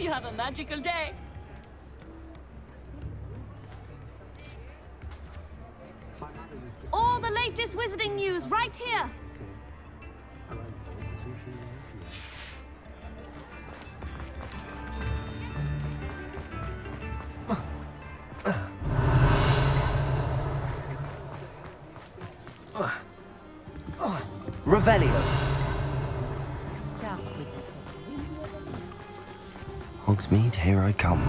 you have a magical day. All the latest wizarding news right here. Revelio. Hogsmeade, here I come.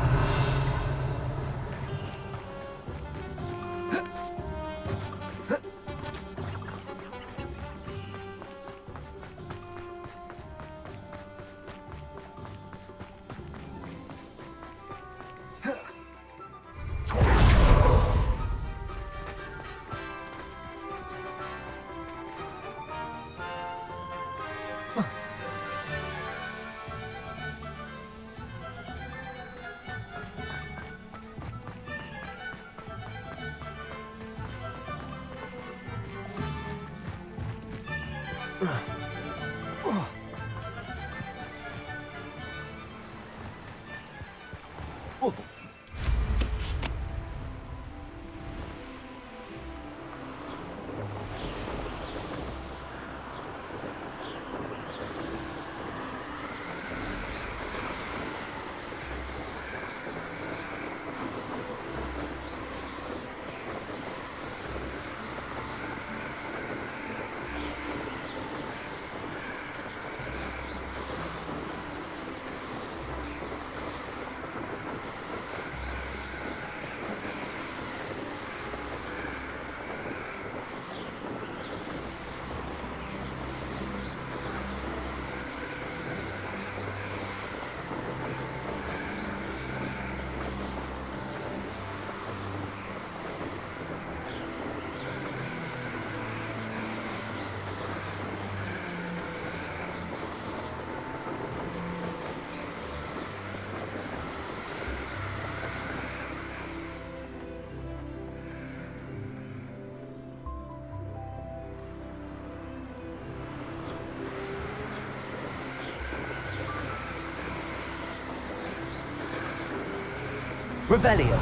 Revelio.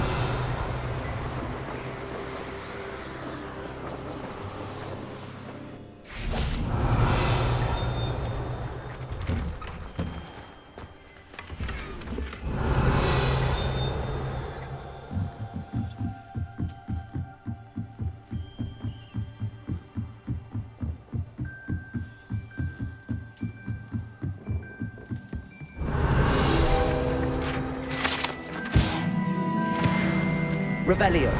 Revelio.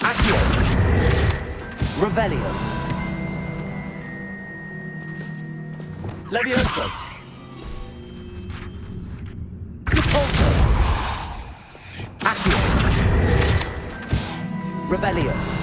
Accio. Revelio. Levioso. Repulso. Accio. Revelio.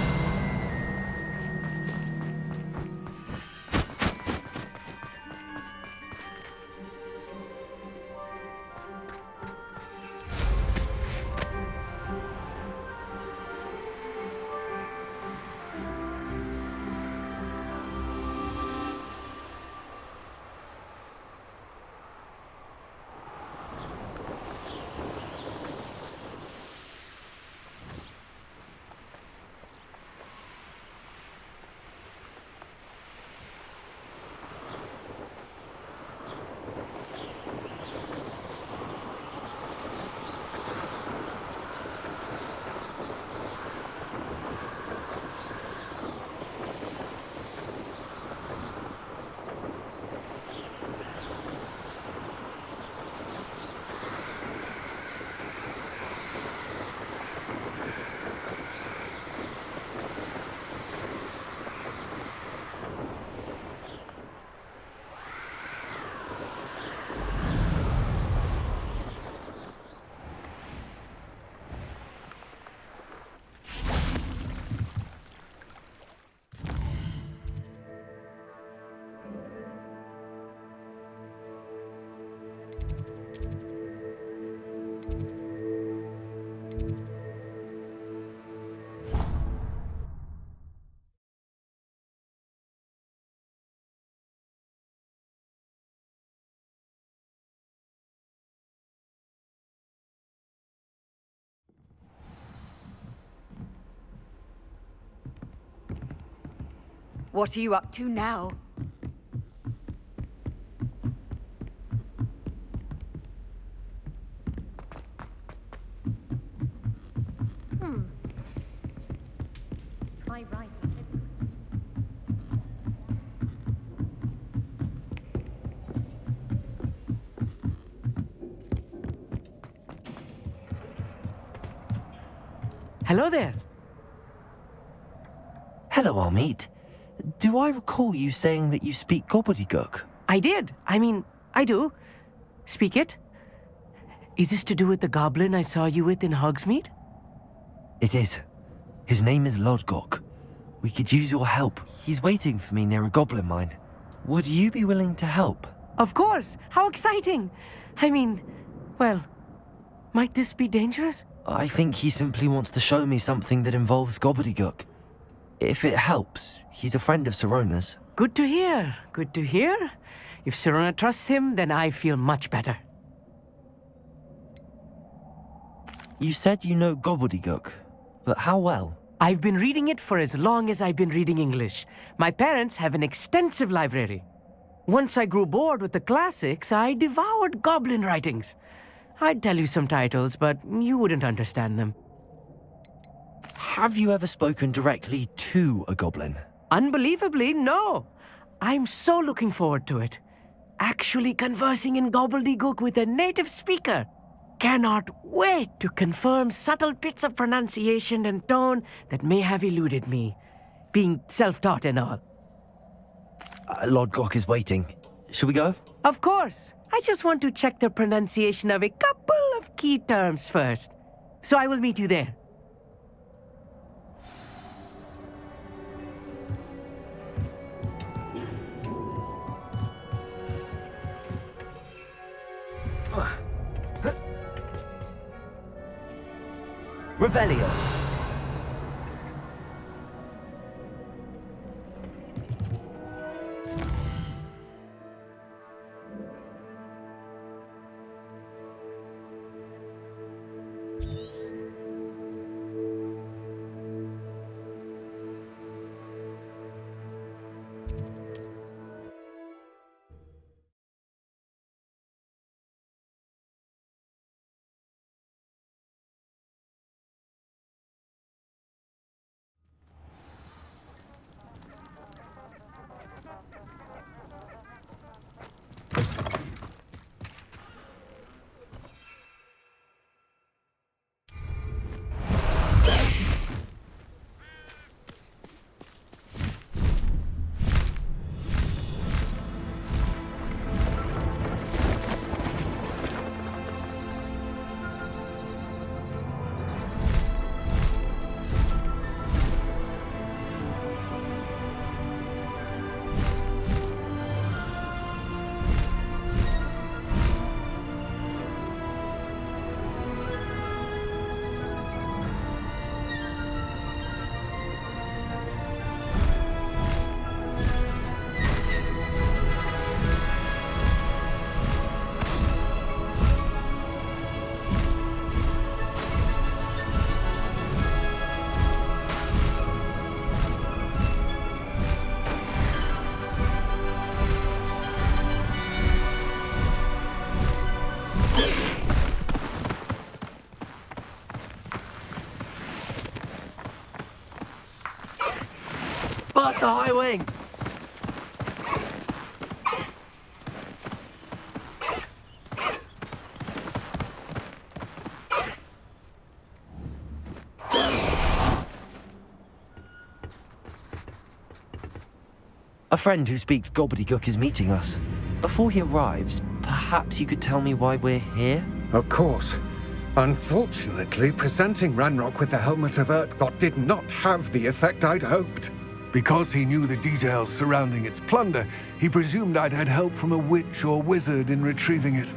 What are you up to now? Try right. Hello there. Hello, Amit. Do I recall you saying that you speak Gobbledegook? I did. I do. Speak it. Is this to do with the goblin I saw you with in Hogsmeade? It is. His name is Logdok. We could use your help. He's waiting for me near a goblin mine. Would you be willing to help? Of course. How exciting. Well, might this be dangerous? I think he simply wants to show me something that involves Gobbledegook. If it helps, he's a friend of Sirona's. Good to hear. Good to hear. If Sirona trusts him, then I feel much better. You said you know Gobbledegook, but how well? I've been reading it for as long as I've been reading English. My parents have an extensive library. Once I grew bored with the classics, I devoured goblin writings. I'd tell you some titles, but you wouldn't understand them. Have you ever spoken directly to a goblin? Unbelievably, no. I'm so looking forward to it. Actually conversing in Gobbledegook with a native speaker. Cannot wait to confirm subtle bits of pronunciation and tone that may have eluded me, being self-taught and all. Logdok is waiting. Shall we go? Of course. I just want to check the pronunciation of a couple of key terms first. So I will meet you there. Revelio. Past the high wing! A friend who speaks Gobbledegook is meeting us. Before he arrives, perhaps you could tell me why we're here? Of course. Unfortunately, presenting Ranrock with the Helmet of Urtkot did not have the effect I'd hoped. Because he knew the details surrounding its plunder, he presumed I'd had help from a witch or wizard in retrieving it.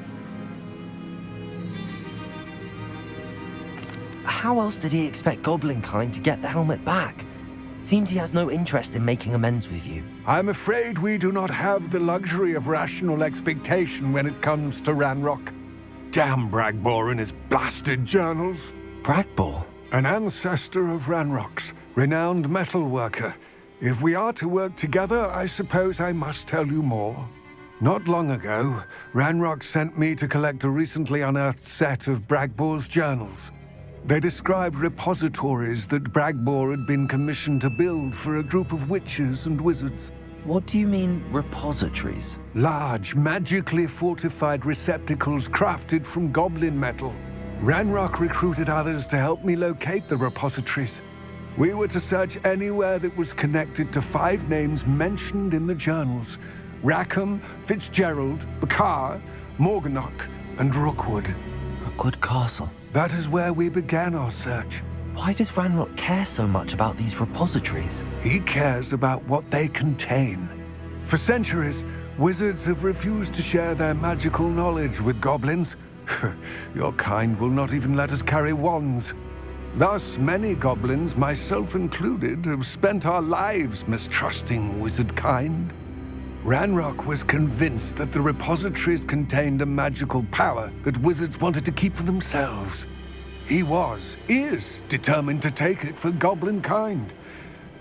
How else did he expect Goblinkind to get the helmet back? Seems he has no interest in making amends with you. I'm afraid we do not have the luxury of rational expectation when it comes to Ranrock. Damn Bragbor and his blasted journals. Bragbor? An ancestor of Ranrock's, renowned metalworker. If we are to work together, I suppose I must tell you more. Not long ago, Ranrock sent me to collect a recently unearthed set of Bragbor's journals. They described repositories that Bragbor had been commissioned to build for a group of witches and wizards. What do you mean, repositories? Large, magically fortified receptacles crafted from goblin metal. Ranrock recruited others to help me locate the repositories. We were to search anywhere that was connected to 5 names mentioned in the journals: Rackham, Fitzgerald, Bakar, Morganach, and Rookwood. Rookwood Castle. That is where we began our search. Why does Ranrock care so much about these repositories? He cares about what they contain. For centuries, wizards have refused to share their magical knowledge with goblins. Your kind will not even let us carry wands. Thus, many goblins, myself included, have spent our lives mistrusting wizard kind. Ranrock was convinced that the repositories contained a magical power that wizards wanted to keep for themselves. He is determined to take it for goblin kind.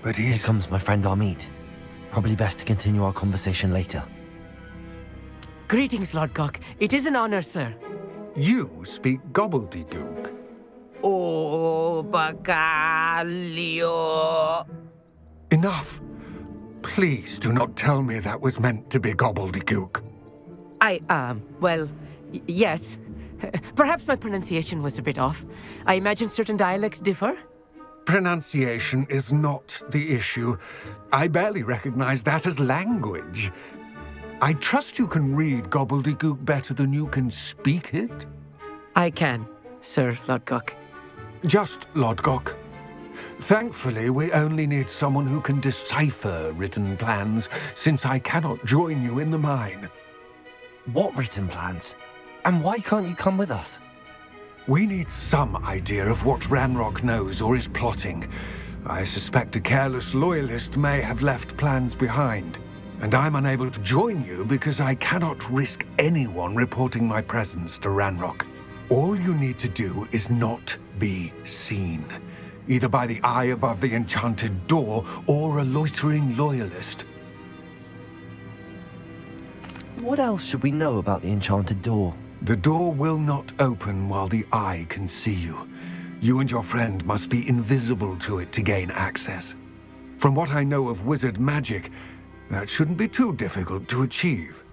But Here he's... comes my friend Amit. Probably best to continue our conversation later. Greetings, Logdok. It is an honor, sir. You speak Gobbledegook. Oh, Bagalio. Enough. Please do not tell me that was meant to be Gobbledegook. Yes. Perhaps my pronunciation was a bit off. I imagine certain dialects differ. Pronunciation is not the issue. I barely recognize that as language. I trust you can read Gobbledegook better than you can speak it? I can, Sir Logdok. Just Logdok. Thankfully, we only need someone who can decipher written plans, since I cannot join you in the mine. What written plans? And why can't you come with us? We need some idea of what Ranrock knows or is plotting. I suspect a careless loyalist may have left plans behind. And I'm unable to join you because I cannot risk anyone reporting my presence to Ranrock. All you need to do is not be seen, either by the eye above the enchanted door or a loitering loyalist. What else should we know about the enchanted door? The door will not open while the eye can see you. You and your friend must be invisible to it to gain access. From what I know of wizard magic, that shouldn't be too difficult to achieve.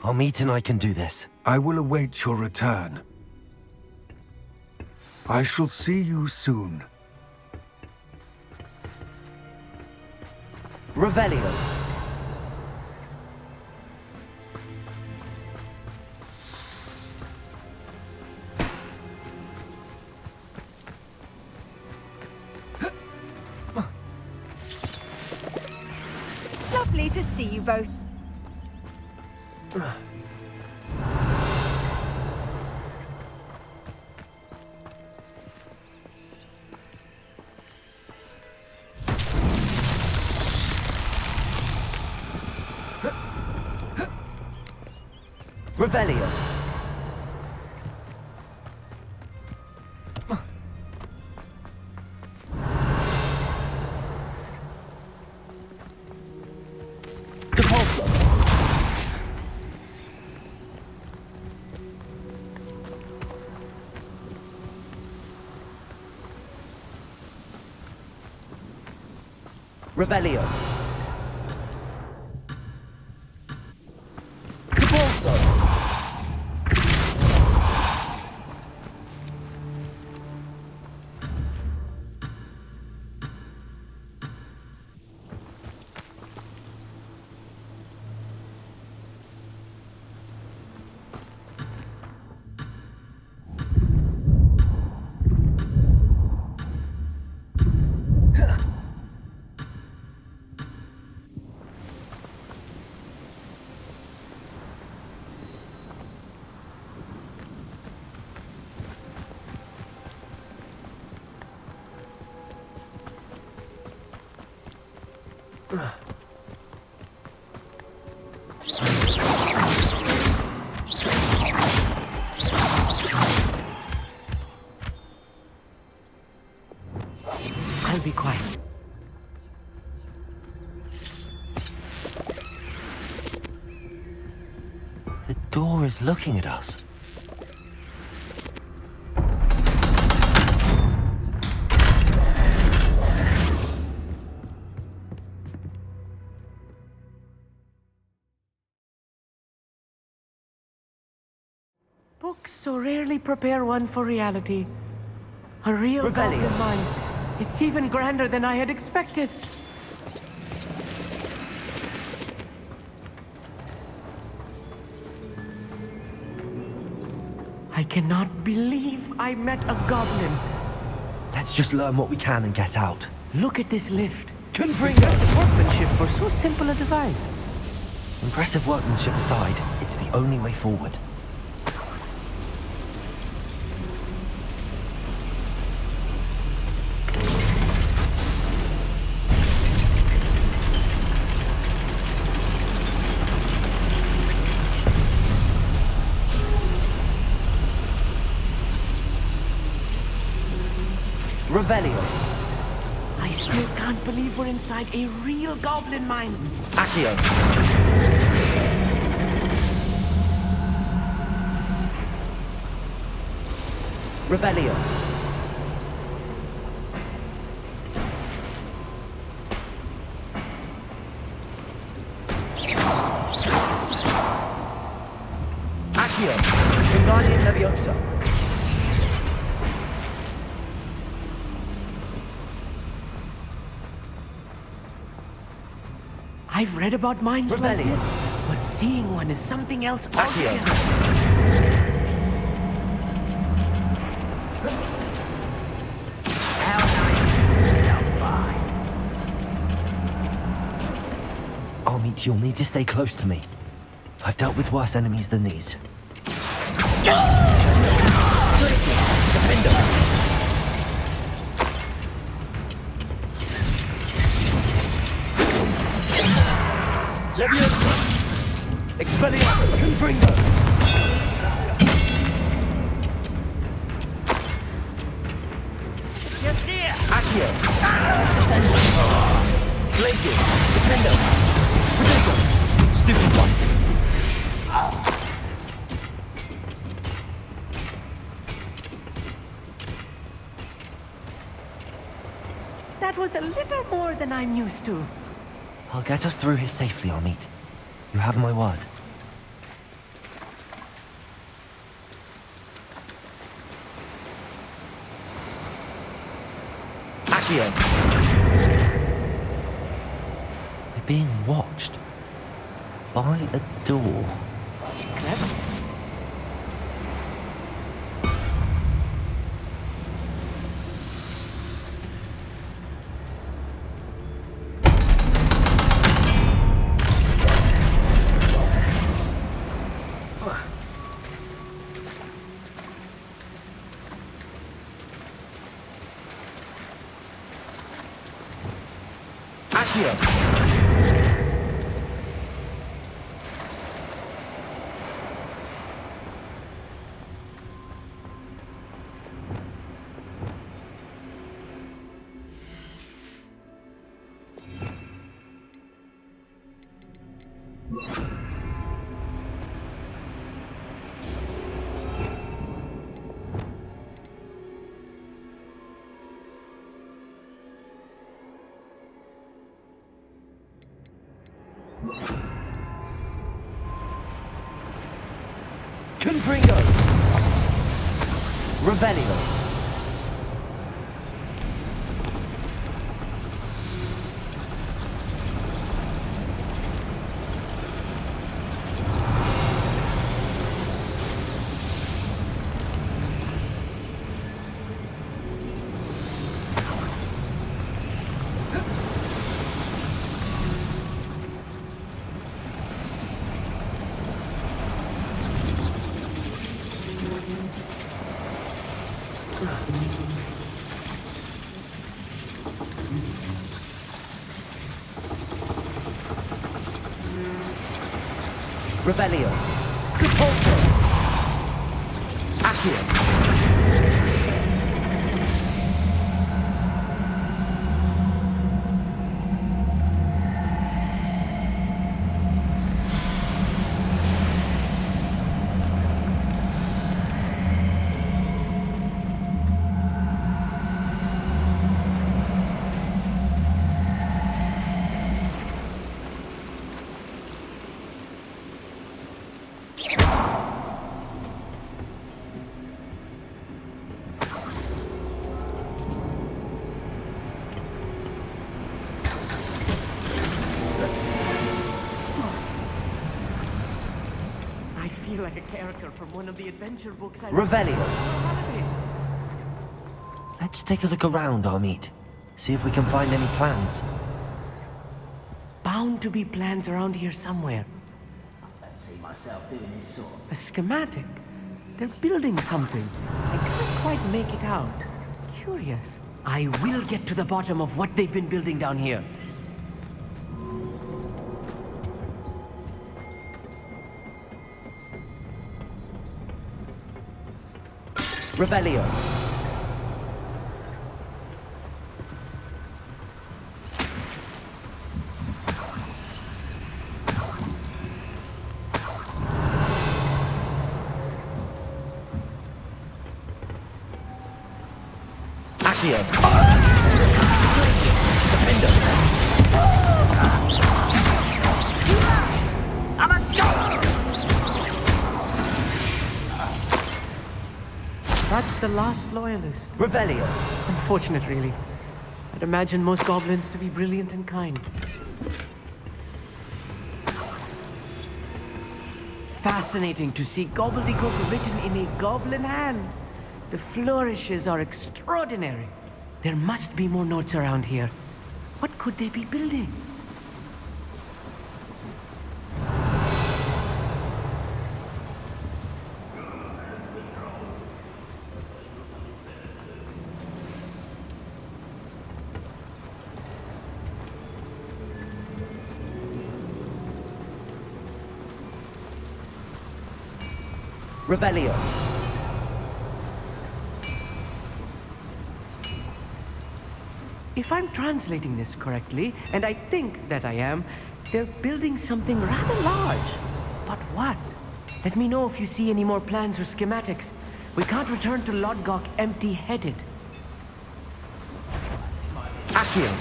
Amit and I can do this. I will await your return. I shall see you soon. Revelio. Lovely to see you both. Revelio. Geforce. Revelio. Geforce. I'll be quiet. The door is looking at us. Books so rarely prepare one for reality. A real goblin mind. It's even grander than I had expected. I cannot believe I met a goblin. Let's just learn what we can and get out. Look at this lift. Confringo! Impressive workmanship for so simple a device. Impressive workmanship aside, it's the only way forward. Revelio. I still can't believe we're inside a real goblin mine. Accio. Revelio. Accio. Wingardium Leviosa. I've read about mines like Revelio. this, but seeing one is something else Accio. altogether. Amit, you'll need to stay close to me. I've dealt with worse enemies than these. Leviosa! Expelliarmus! Confringo! Accio. Descendo. Glacius. Defendo. Protego. Stupid one. That was a little more than I'm used to. I'll get us through here safely, Amit. You have my word. Accio. We're being watched. By a door. Clever. Accio. Confringo. Revelio. Revelio. Geforce. Accio. I feel like a character from one of the adventure books I Revelio. holidays. Let's take a look around, Amit. See if we can find any plans. Bound to be plans around here somewhere. I don't see myself doing this sort. A schematic. They're building something. I can't quite make it out. Curious. I will get to the bottom of what they've been building down here. Revelio. Accio. Defender. I'm a god! That's the last loyalist. Revelio. It's unfortunate, really. I'd imagine most goblins to be brilliant and kind. Fascinating to see Gobbledegook written in a goblin hand. The flourishes are extraordinary. There must be more notes around here. What could they be building? Revelio. If I'm translating this correctly, and I think that I am, they're building something rather large. But what? Let me know if you see any more plans or schematics. We can't return to Logdok empty-headed. Accio.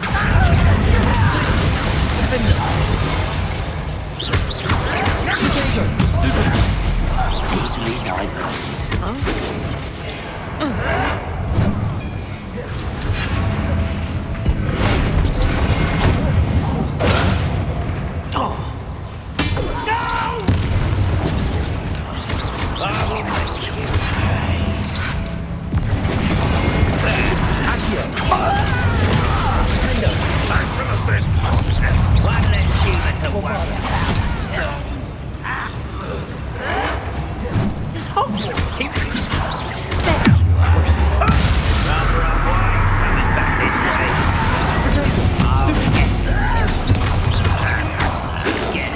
Easily neither. One less human to worry about. Just Hogwarts, rather unwise coming back this way. Let's get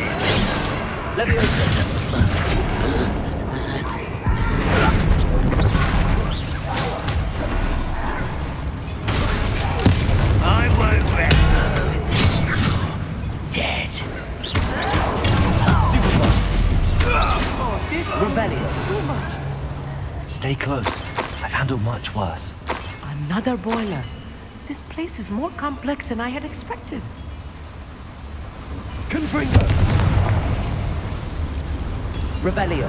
I won't rest. Dead. This Revelio. is too much. Stay close. I've handled much worse. Another boiler. This place is more complex than I had expected. Confringo! Revelio.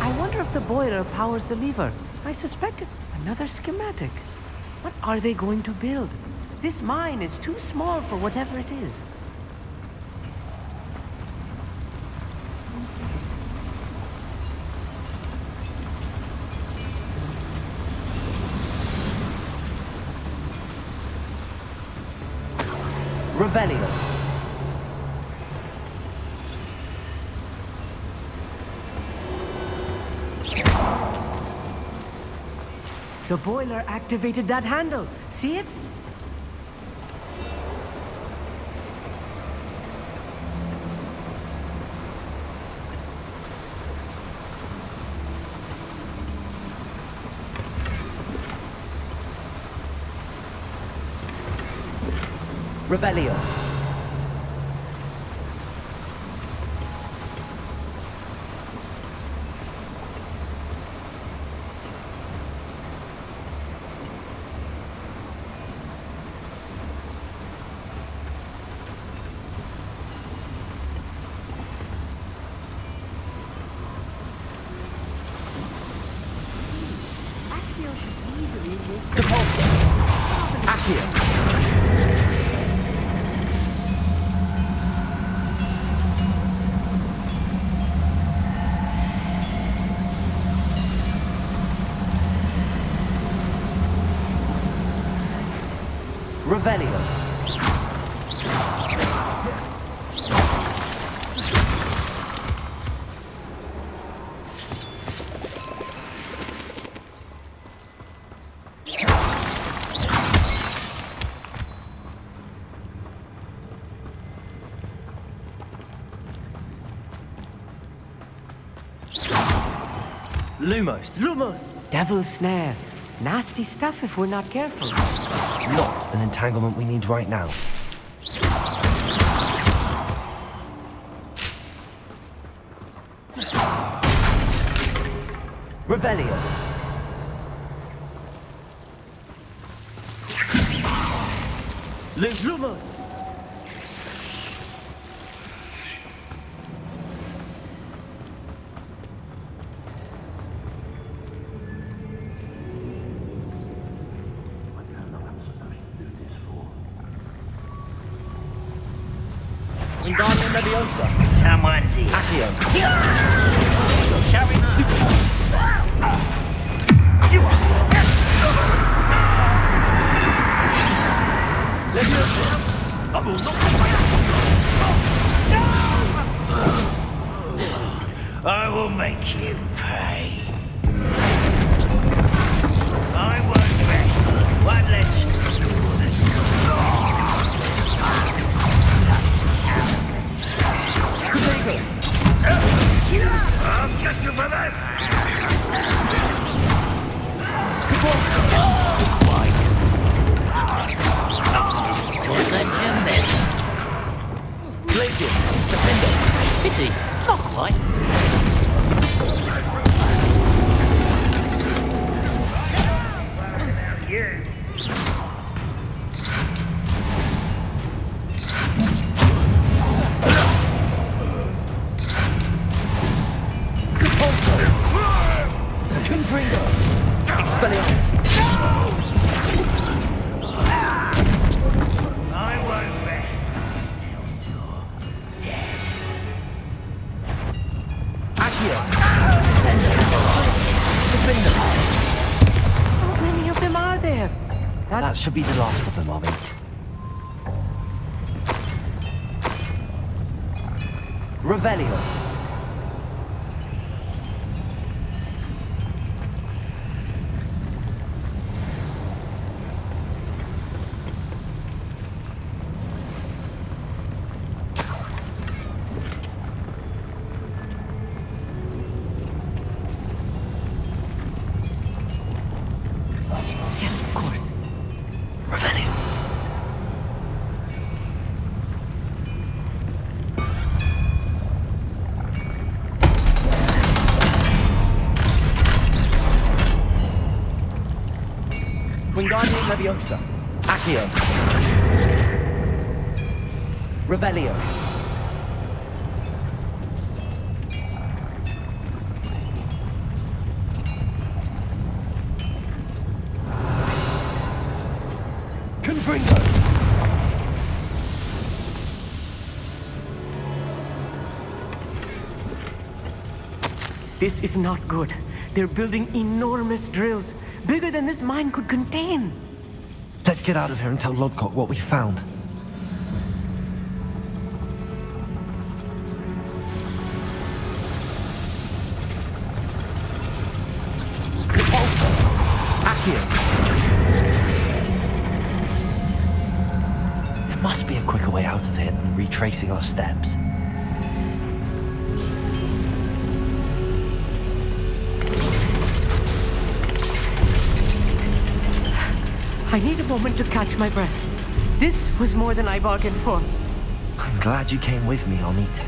I wonder if the boiler powers the lever. I suspected another schematic. What are they going to build? This mine is too small for whatever it is. Revelio. The boiler activated that handle. See it? Revelio. Geforce! Accio! Revelio. Lumos. Lumos! Devil's snare. Nasty stuff if we're not careful. Not an entanglement we need right now. Revelio. Lumos! Wingardium Leviosa. Someone's here. Accio. Shall we not? Leviosa. I will not I will make you pay. I won't rest. One less. I'll get you for this! Attention this! Glacius. Defender. Pity, not quite. You. Expelliarmus. I won't rest until you're dead. Accio. Descender. Defender. How many of them are there? That should be the last of them, Amit. Revelio. Yes, of course. Revelio. Wingardium Leviosa. Accio. Revelio. Confringo. This is not good. They're building enormous drills, bigger than this mine could contain. Let's get out of here and tell Logdok what we found. Accio. There must be a quicker way out of here than retracing our steps. I need a moment to catch my breath. This was more than I bargained for. I'm glad you came with me, Amit.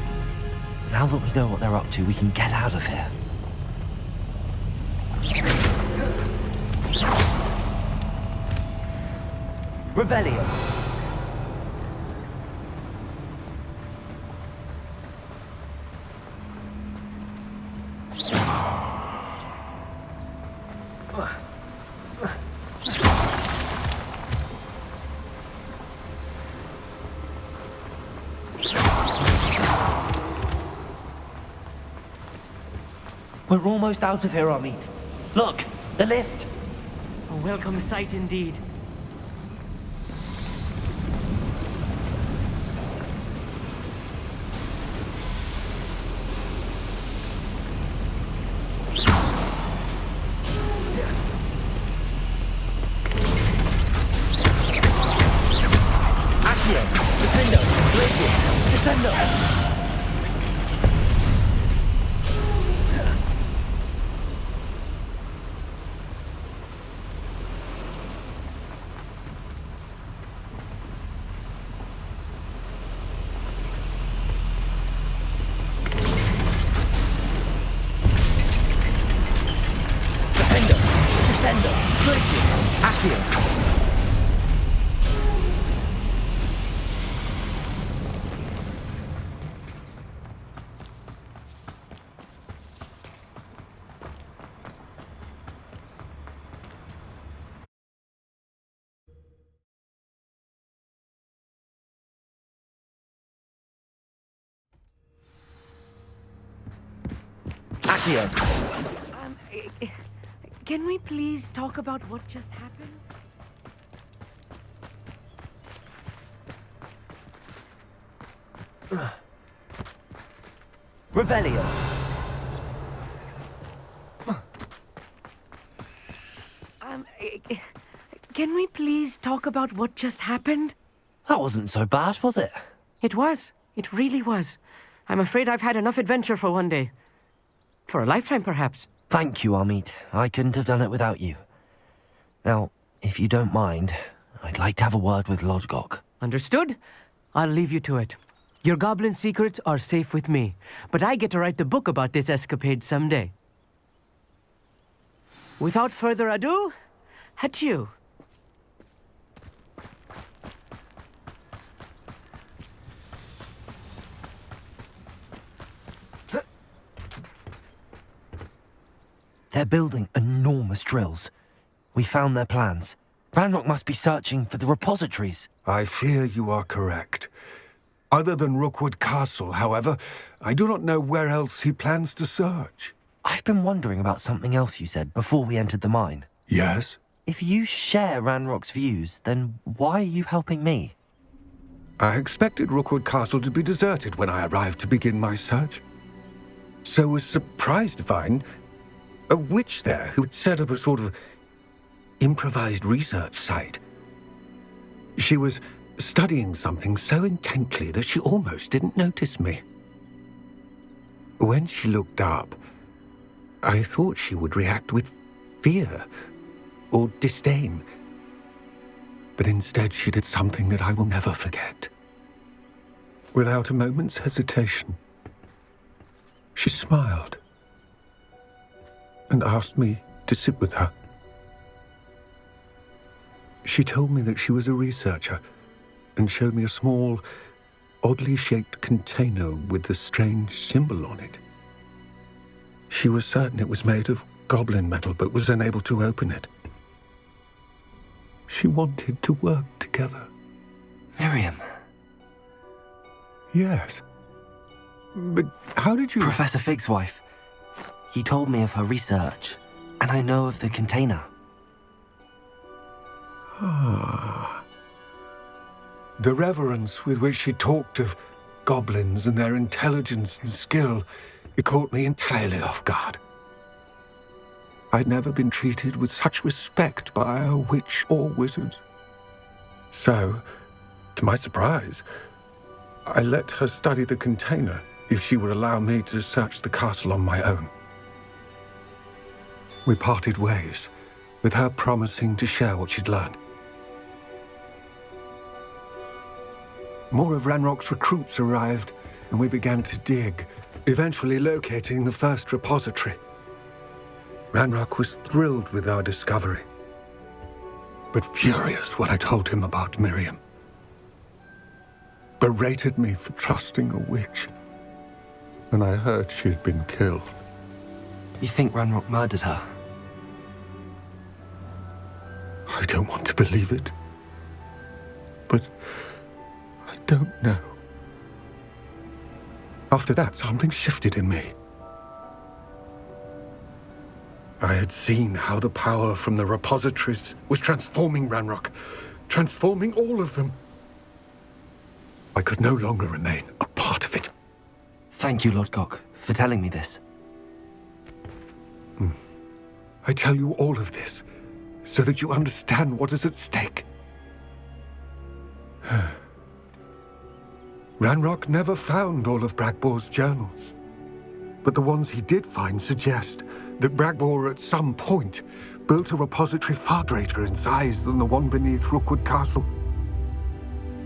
Now that we know what they're up to, we can get out of here. Revelio. We're almost out of here, Amit. Look, the lift. A welcome sight indeed. Can we please talk about what just happened? Revelio. Can we please talk about what just happened? That wasn't so bad, was it? It was. It really was. I'm afraid I've had enough adventure for one day. For a lifetime, perhaps. Thank you, Amit. I couldn't have done it without you. Now, if you don't mind, I'd like to have a word with Logdok. Understood? I'll leave you to it. Your goblin secrets are safe with me, but I get to write the book about this escapade someday. Without further ado, adieu. They're building enormous drills. We found their plans. Ranrock must be searching for the repositories. I fear you are correct. Other than Rookwood Castle, however, I do not know where else he plans to search. I've been wondering about something else you said before we entered the mine. Yes? If you share Ranrock's views, then why are you helping me? I expected Rookwood Castle to be deserted when I arrived to begin my search. So was surprised to find a witch there who had set up a sort of improvised research site. She was studying something so intently that she almost didn't notice me. When she looked up, I thought she would react with fear or disdain. But instead she did something that I will never forget. Without a moment's hesitation, she smiled and asked me to sit with her. She told me that she was a researcher and showed me a small, oddly shaped container with a strange symbol on it. She was certain it was made of goblin metal, but was unable to open it. She wanted to work together. Miriam. Yes. But how did you... Professor Fig's wife. He told me of her research, and I know of the container. Ah. The reverence with which she talked of goblins and their intelligence and skill, it caught me entirely off guard. I'd never been treated with such respect by a witch or wizard. So, to my surprise, I let her study the container if she would allow me to search the castle on my own. We parted ways, with her promising to share what she'd learned. More of Ranrock's recruits arrived, and we began to dig, eventually locating the first repository. Ranrock was thrilled with our discovery, but furious when I told him about Miriam. Berated me for trusting a witch, and I heard she had been killed. You think Ranrock murdered her? I don't want to believe it, but I don't know. After that, something shifted in me. I had seen how the power from the repositories was transforming Ranrock, transforming all of them. I could no longer remain a part of it. Thank you, Logdok, for telling me this. I tell you all of this so that you understand what is at stake. Ranrock never found all of Bragbor's journals, but the ones he did find suggest that Bragbor at some point built a repository far greater in size than the one beneath Rookwood Castle.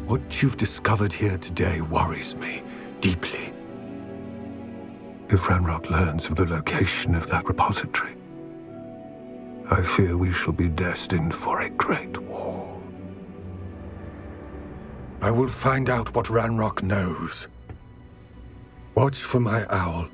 What you've discovered here today worries me deeply. If Ranrock learns of the location of that repository, I fear we shall be destined for a great war. I will find out what Ranrock knows. Watch for my owl.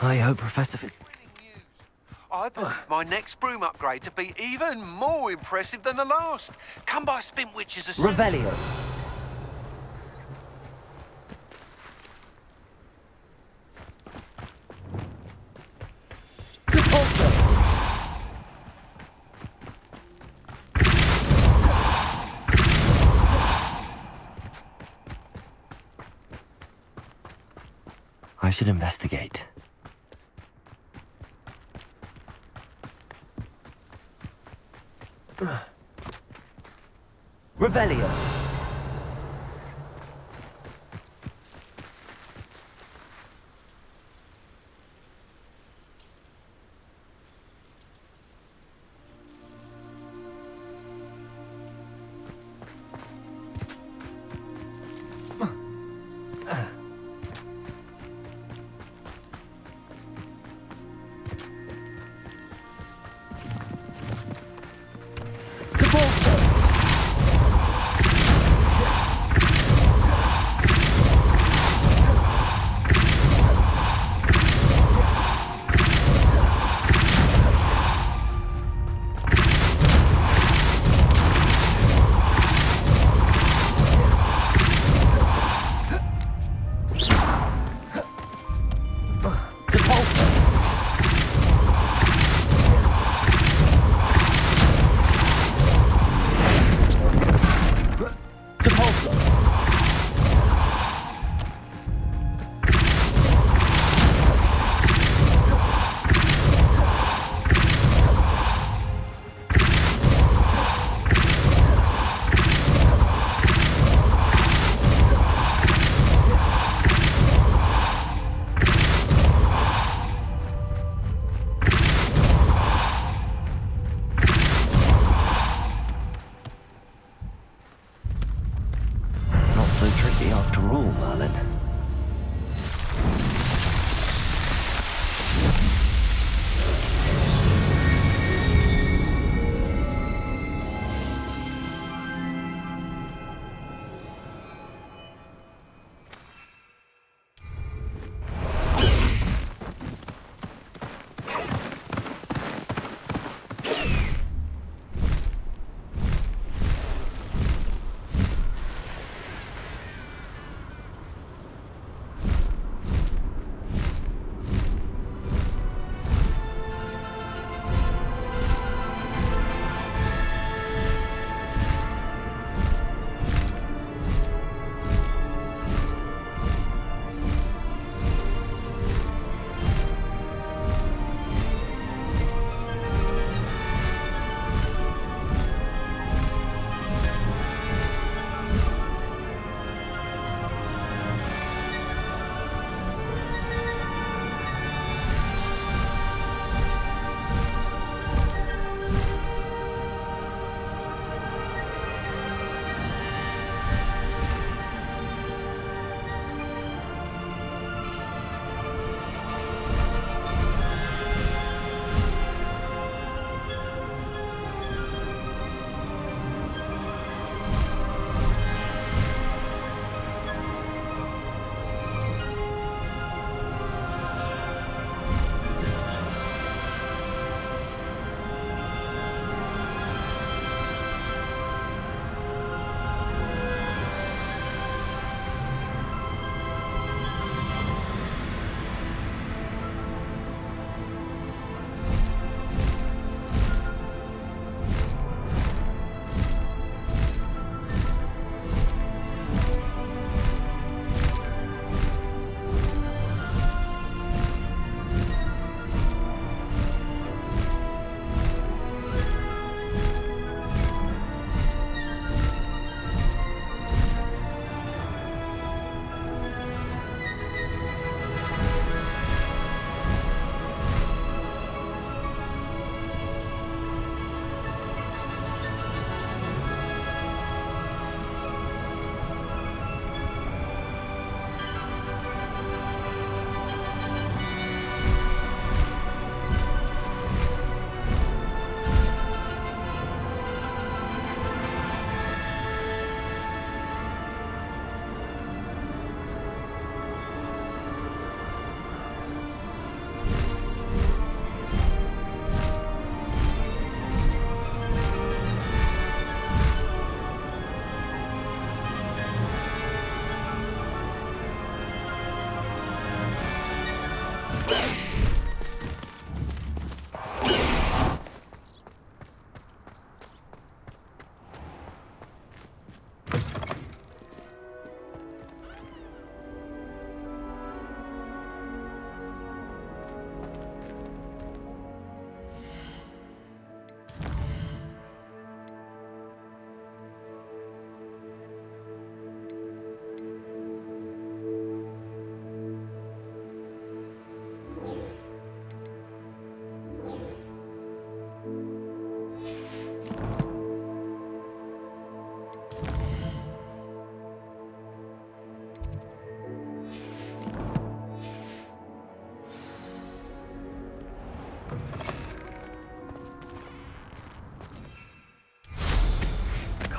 I hope Professor I believe my next broom upgrade to be even more impressive than the last. Come by Spintwitches as soon as... Revelio. I should investigate. Revelio.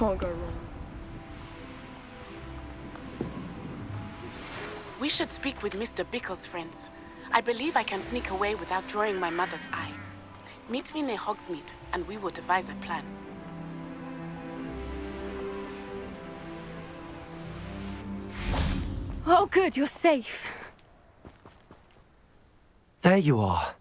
Can't go wrong. We should speak with Mr. Bickle's friends. I believe I can sneak away without drawing my mother's eye. Meet me near Hogsmeade, and we will devise a plan. Oh, good, you're safe. There you are.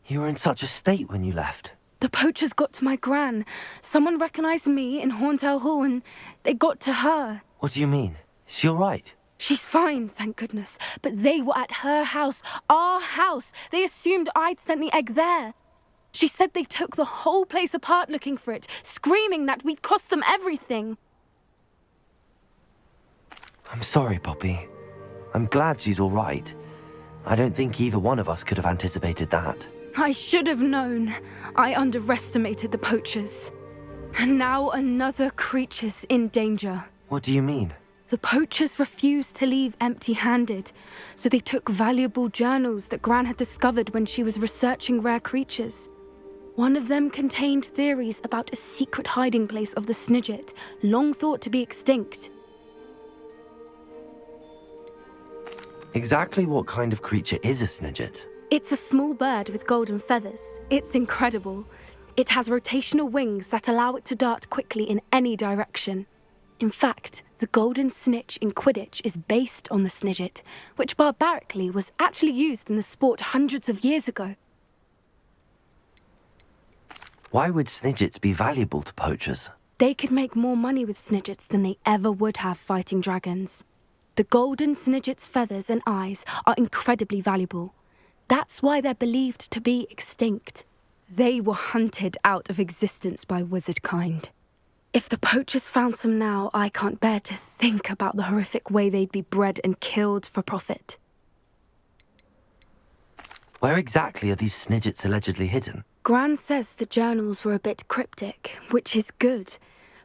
You were in such a state when you left. The poachers got to my gran. Someone recognized me in Horntail Hall, and they got to her. What do you mean? Is she all right? She's fine, thank goodness. But they were at her house, our house. They assumed I'd sent the egg there. She said they took the whole place apart looking for it, screaming that we'd cost them everything. I'm sorry, Poppy. I'm glad she's all right. I don't think either one of us could have anticipated that. I should have known. I underestimated the poachers. And now another creature's in danger. What do you mean? The poachers refused to leave empty-handed, so they took valuable journals that Gran had discovered when she was researching rare creatures. One of them contained theories about a secret hiding place of the Snidget, long thought to be extinct. Exactly what kind of creature is a Snidget? It's a small bird with golden feathers. It's incredible. It has rotational wings that allow it to dart quickly in any direction. In fact, the golden snitch in Quidditch is based on the Snidget, which barbarically was actually used in the sport hundreds of years ago. Why would Snidgets be valuable to poachers? They could make more money with Snidgets than they ever would have fighting dragons. The golden Snidget's feathers and eyes are incredibly valuable. That's why they're believed to be extinct. They were hunted out of existence by wizard kind. If the poachers found some now, I can't bear to think about the horrific way they'd be bred and killed for profit. Where exactly are these Snidgets allegedly hidden? Gran says the journals were a bit cryptic, which is good.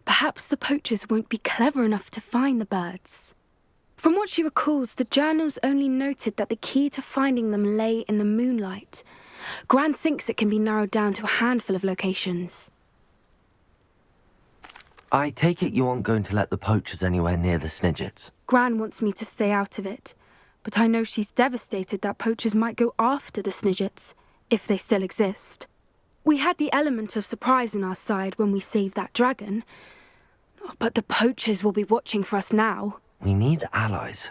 Perhaps the poachers won't be clever enough to find the birds. From what she recalls, the journals only noted that the key to finding them lay in the moonlight. Gran thinks it can be narrowed down to a handful of locations. I take it you aren't going to let the poachers anywhere near the Snidgets. Gran wants me to stay out of it, but I know she's devastated that poachers might go after the Snidgets, if they still exist. We had the element of surprise on our side when we saved that dragon, but the poachers will be watching for us now. We need allies.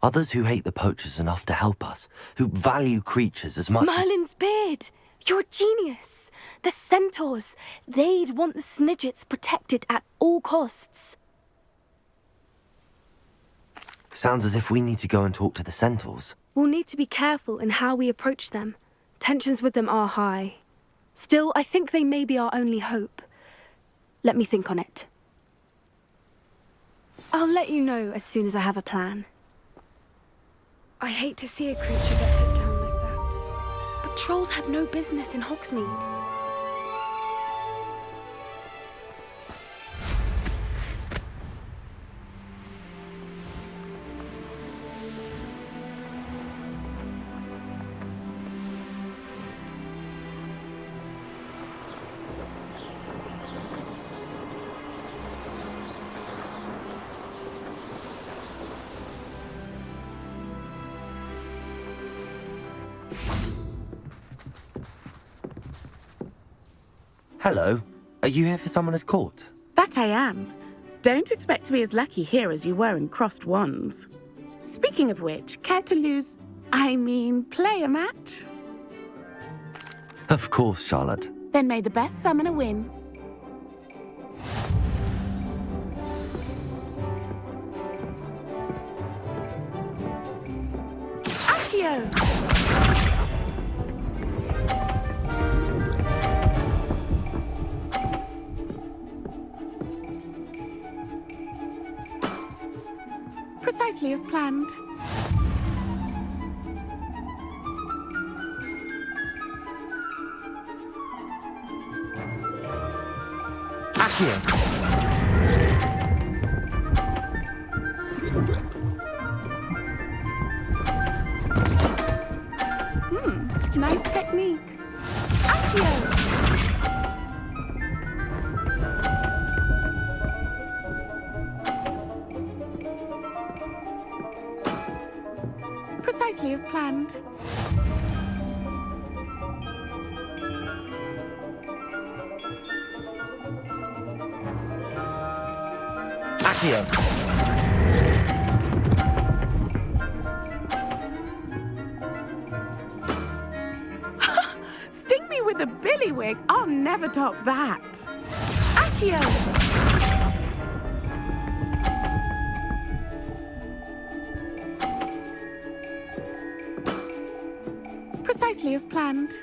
Others who hate the poachers enough to help us, who value creatures as much Merlin's beard! You're a genius! The centaurs! They'd want the Snidgets protected at all costs. Sounds as if we need to go and talk to the centaurs. We'll need to be careful in how we approach them. Tensions with them are high. Still, I think they may be our only hope. Let me think on it. I'll let you know as soon as I have a plan. I hate to see a creature get put down like that. But trolls have no business in Hogsmeade. Hello. Are you here for Summoner's Court? That I am. Don't expect to be as lucky here as you were in Crossed Wands. Speaking of which, care to play a match? Of course, Charlotte. Then may the best summoner win. Accio! Precisely as planned. Accio! Nice technique. Accio! Accio. Sting me with a billywig. I'll never top that. Accio. Precisely as planned.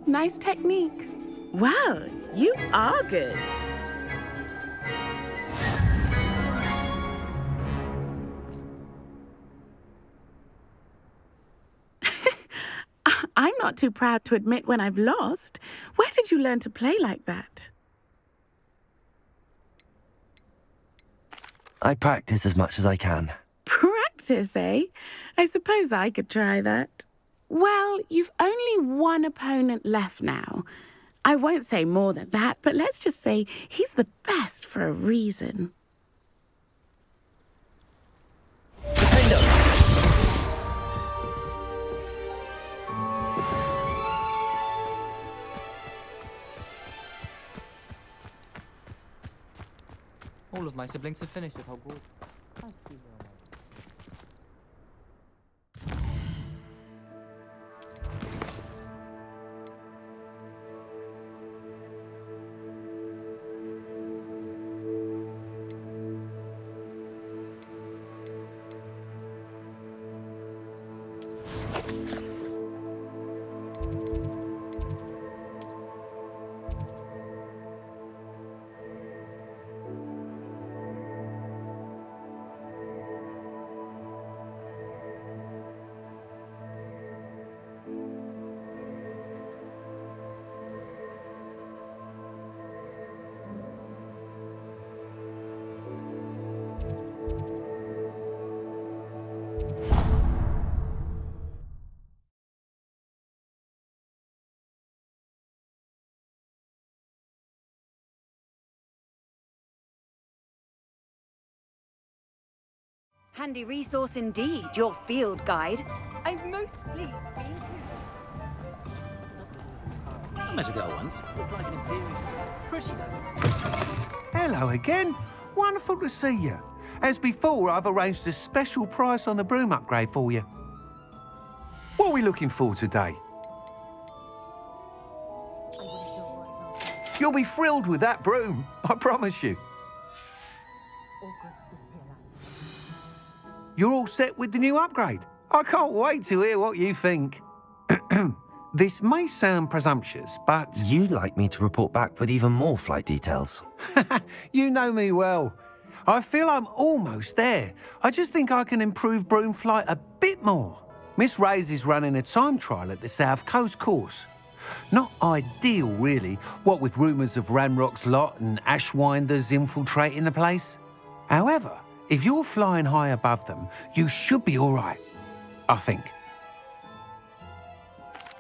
Nice technique. Well, you are good. I'm not too proud to admit when I've lost. Where did you learn to play like that? I practice as much as I can. Practice, eh? I suppose I could try that. Well, you've only one opponent left now. I won't say more than that, but let's just say he's the best for a reason. All of my siblings have finished at Hogwarts. Thank you very much. Handy resource indeed, your field guide. I'm most pleased to be included. I met a girl once. Looked like an imperial. Pretty though. Hello again. Wonderful to see you. As before, I've arranged a special price on the broom upgrade for you. What are we looking for today? You'll be thrilled with that broom, I promise you. You're all set with the new upgrade. I can't wait to hear what you think. This may sound presumptuous, but... You'd like me to report back with even more flight details. You know me well. I feel I'm almost there. I just think I can improve broom flight a bit more. Miss Reyes is running a time trial at the South Coast course. Not ideal, really, what with rumours of Ranrock's lot and Ashwinders infiltrating the place. However, if you're flying high above them, you should be all right, I think.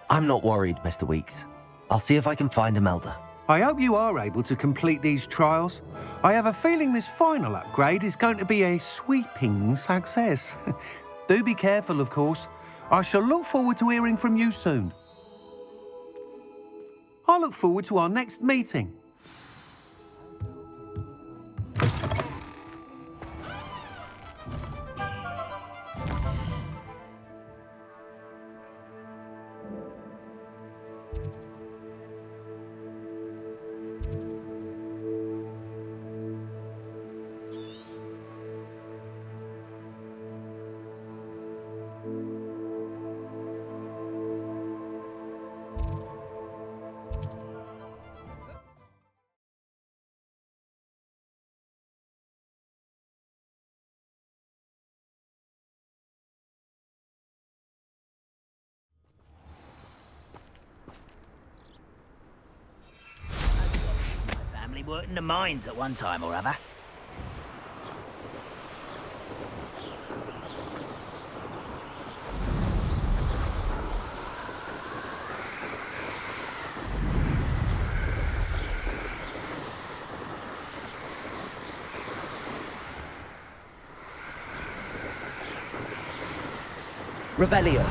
I'm not worried, Mr. Weekes. I'll see if I can find Imelda. I hope you are able to complete these trials. I have a feeling this final upgrade is going to be a sweeping success. Do be careful, of course. I shall look forward to hearing from you soon. I look forward to our next meeting. Worked in the mines at one time or other. Revelio.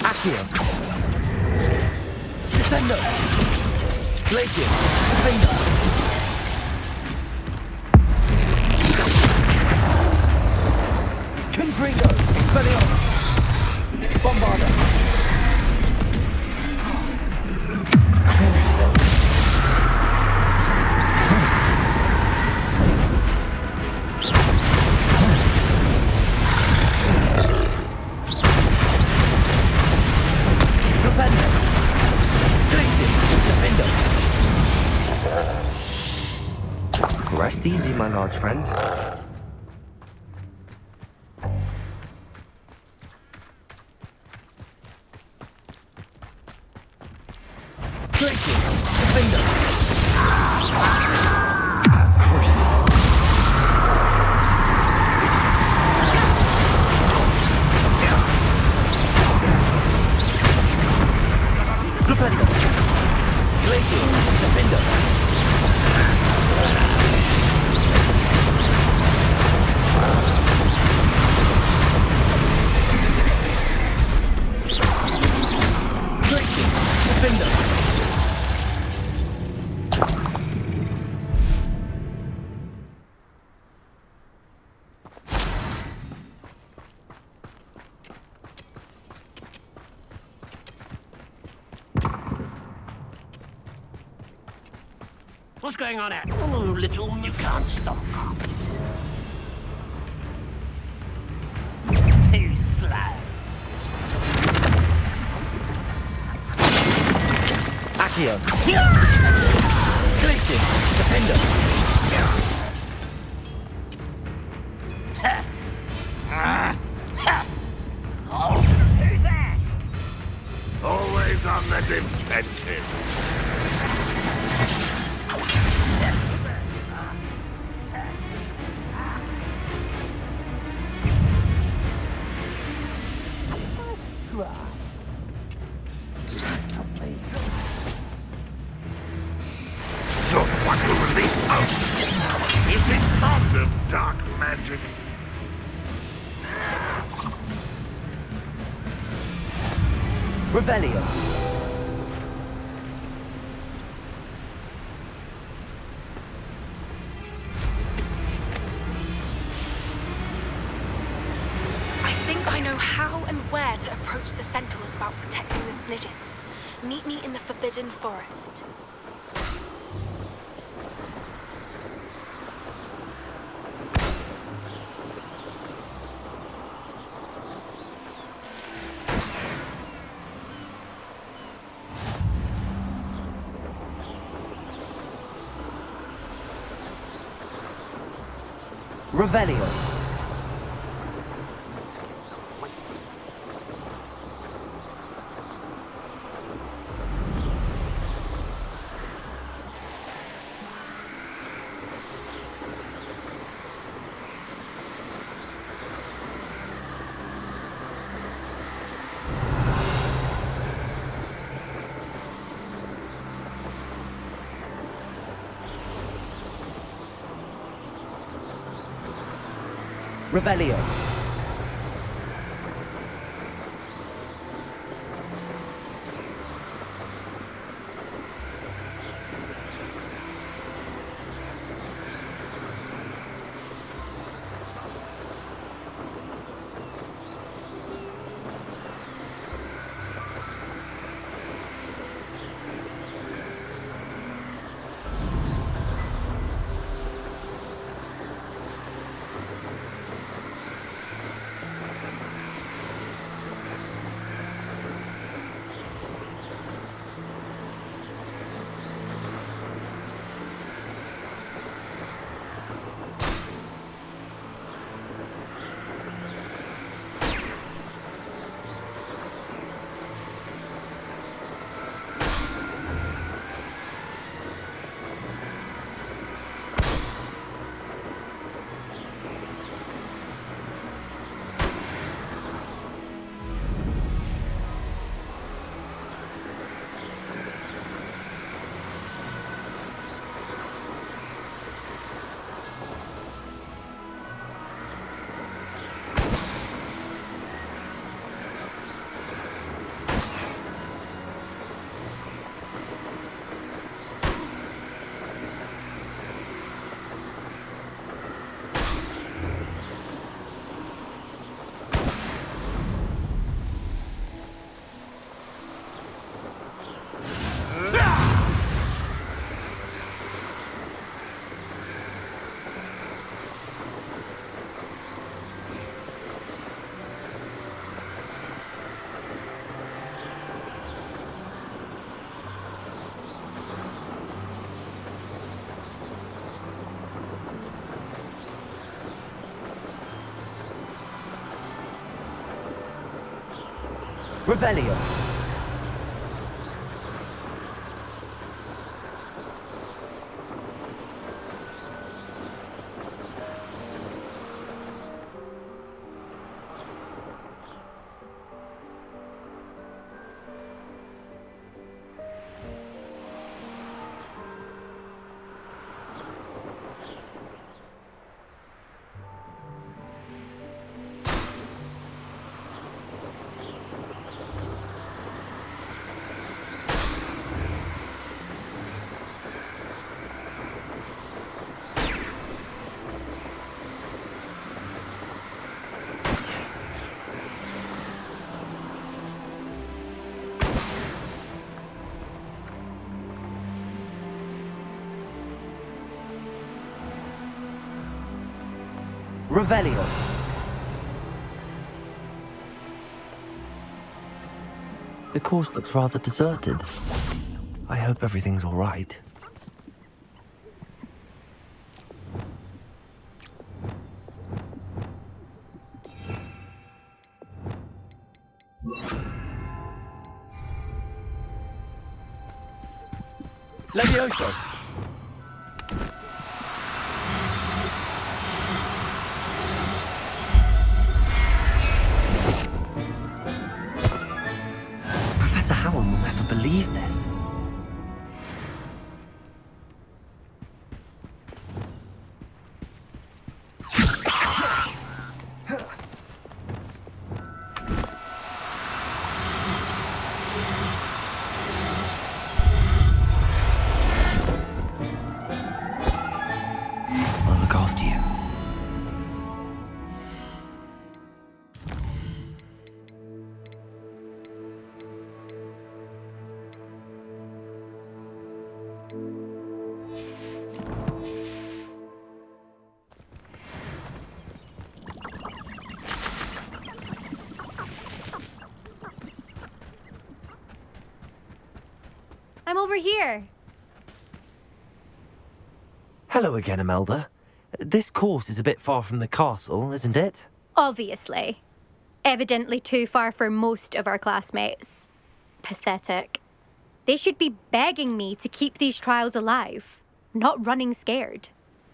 Accio. Descendo. Glacius. Defender. Confringo. Expelliarmus. Bombarda. Crucio. Rest easy, my large friend. Glacius, Defender. Crucial. Flipendo. Glacius, Defender. What's going on out? Oh, little, you can't stop. Too slow. Accio. Glacius, Defender. Oh, who's that? Always on the defensive. Is it fond of dark magic? Revelio. I think I know how and where to approach the centaurs about protecting the Snidgets. Meet me in the Forbidden Forest. Revelio. Revelio. Revelio. Revelio. The course looks rather deserted. I hope everything's all right. Levioso. Professor Howard will never believe this. I'll look after you. I'm over here. Hello again, Imelda. This course is a bit far from the castle, isn't it? Obviously. Evidently too far for most of our classmates. Pathetic. They should be begging me to keep these trials alive, not running scared.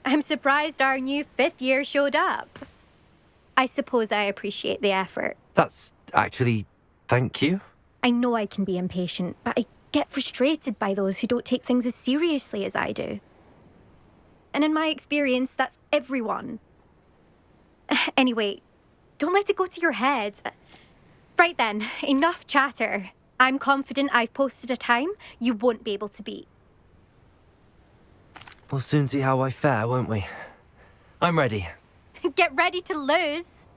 I'm surprised our new 5th year showed up. I suppose I appreciate the effort. That's actually... thank you. I know I can be impatient, but I get frustrated by those who don't take things as seriously as I do. And in my experience, that's everyone. Anyway, don't let it go to your head. Right then, enough chatter. I'm confident I've posted a time you won't be able to beat. We'll soon see how I fare, won't we? I'm ready. Get ready to lose.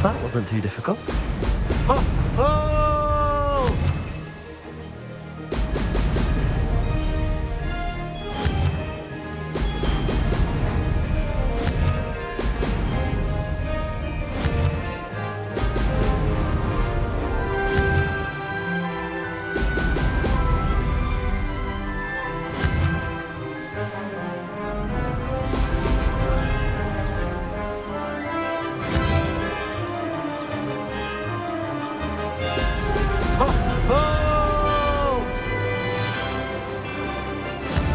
That wasn't too difficult.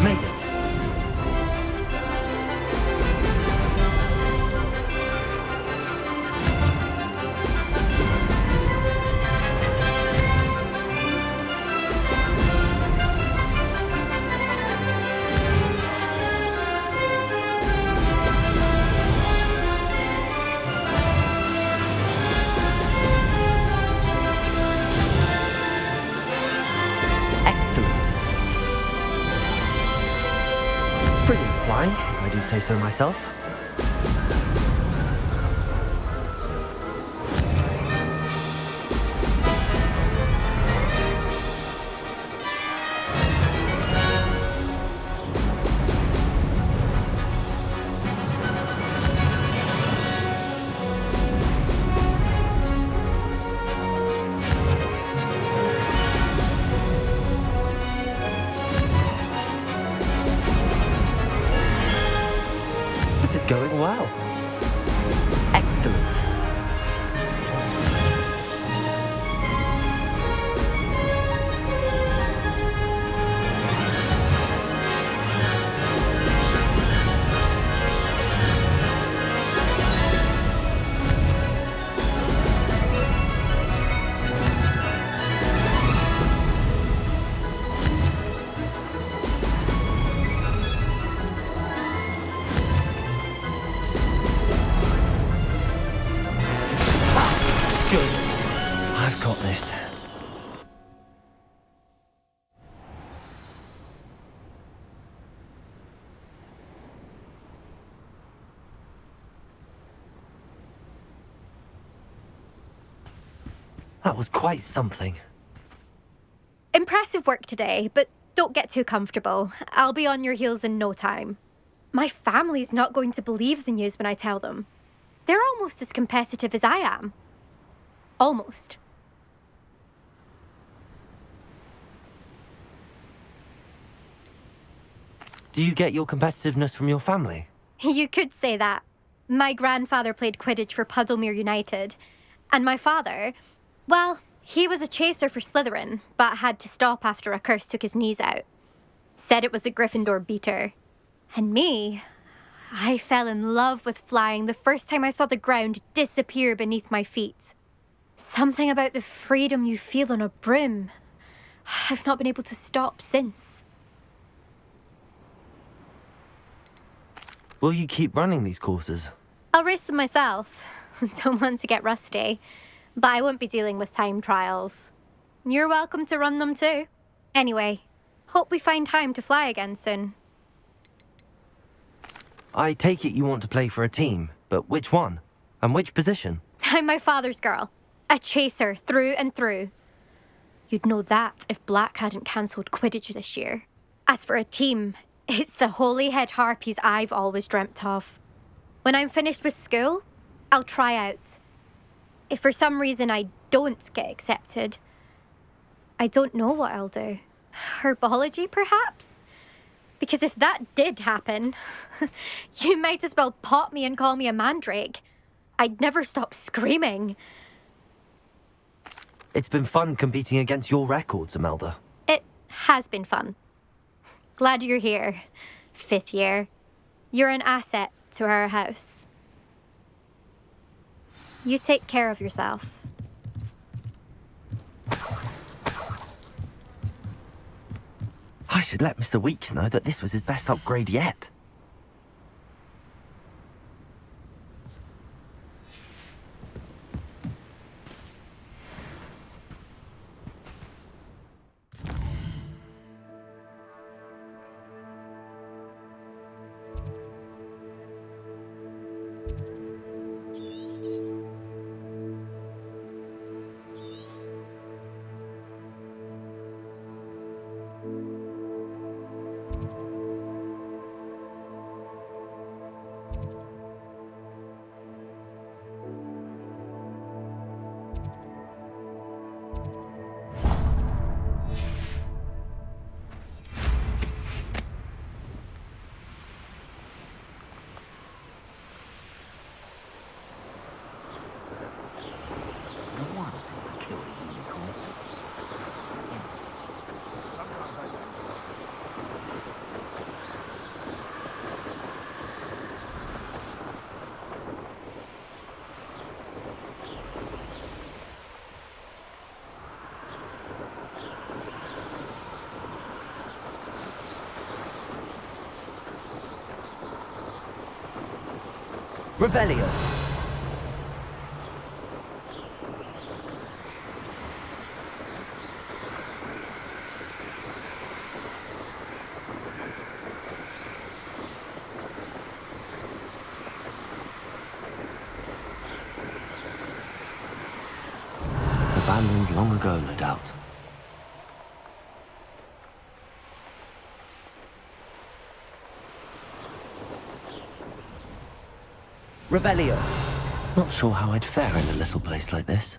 Made it. Brilliant flying, if I do say so myself. This is going well. Excellent. Good. I've got this. That was quite something. Impressive work today, but don't get too comfortable. I'll be on your heels in no time. My family's not going to believe the news when I tell them. They're almost as competitive as I am. Almost. Do you get your competitiveness from your family? You could say that. My grandfather played Quidditch for Puddlemere United. And my father, well, he was a chaser for Slytherin, but had to stop after a curse took his knees out. Said it was the Gryffindor beater. And me, I fell in love with flying the first time I saw the ground disappear beneath my feet. Something about the freedom you feel on a broom. I've not been able to stop since. Will you keep running these courses? I'll race them myself. Don't want to get rusty. But I won't be dealing with time trials. You're welcome to run them too. Anyway, hope we find time to fly again soon. I take it you want to play for a team, but which one? And which position? I'm my father's girl. A chaser through and through. You'd know that if Black hadn't cancelled Quidditch this year. As for a team, it's the Holyhead Harpies I've always dreamt of. When I'm finished with school, I'll try out. If for some reason I don't get accepted, I don't know what I'll do. Herbology, perhaps? Because if that did happen, you might as well pop me and call me a mandrake. I'd never stop screaming. It's been fun competing against your records, Imelda. It has been fun. Glad you're here, 5th year. You're an asset to our house. You take care of yourself. I should let Mr. Weekes know that this was his best upgrade yet. Revelio. Abandoned long ago, no doubt. Revelio. Not sure how I'd fare in a little place like this.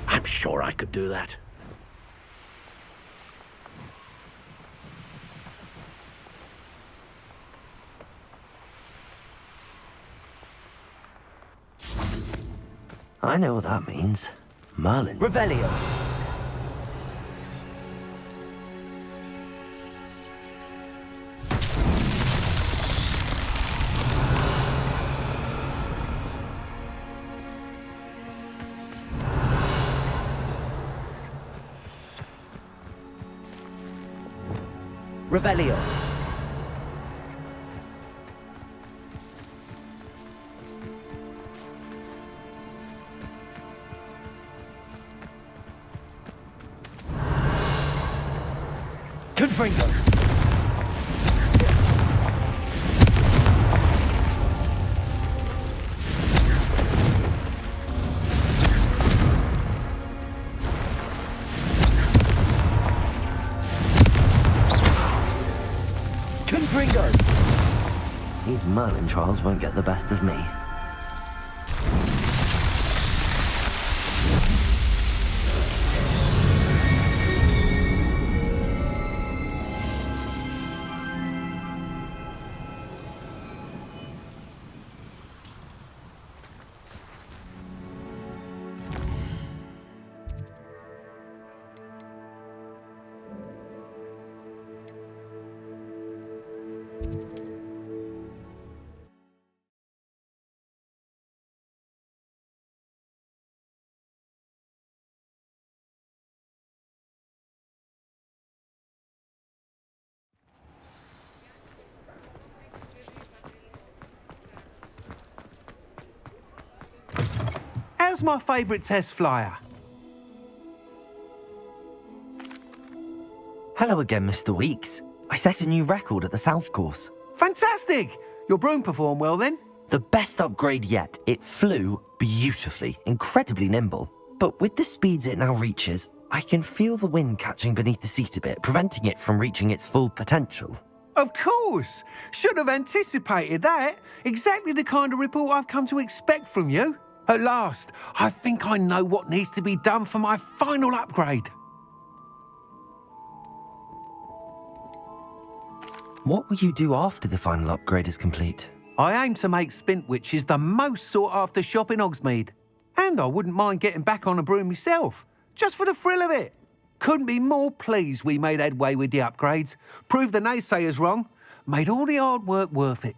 I'm sure I could do that. I know what that means. Merlin. Revelio. Revelio. Confringo. These Merlin trials won't get the best of me. How's my favourite test flyer? Hello again, Mr. Weekes. I set a new record at the South Course. Fantastic! Your broom performed well then? The best upgrade yet. It flew beautifully, incredibly nimble. But with the speeds it now reaches, I can feel the wind catching beneath the seat a bit, preventing it from reaching its full potential. Of course! Should have anticipated that. Exactly the kind of report I've come to expect from you. At last, I think I know what needs to be done for my final upgrade. What will you do after the final upgrade is complete? I aim to make Spintwitches the most sought-after shop in Hogsmeade. And I wouldn't mind getting back on a broom myself, just for the thrill of it. Couldn't be more pleased we made headway with the upgrades, proved the naysayers wrong, made all the hard work worth it.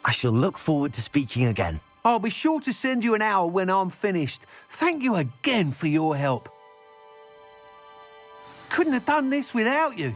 I shall look forward to speaking again. I'll be sure to send you an owl when I'm finished. Thank you again for your help. Couldn't have done this without you.